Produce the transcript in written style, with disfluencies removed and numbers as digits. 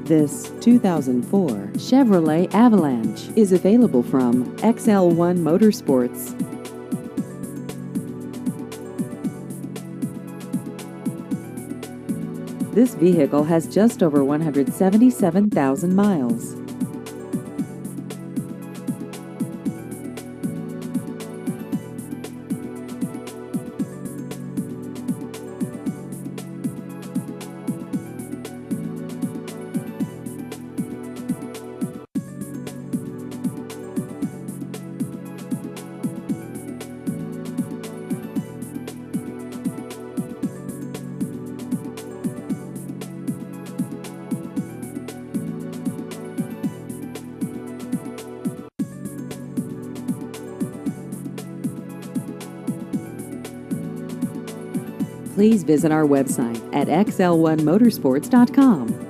This 2004 Chevrolet Avalanche is available from XL1 Motorsports. This vehicle has just over 177,000 miles. Please visit our website at xl1motorsports.com.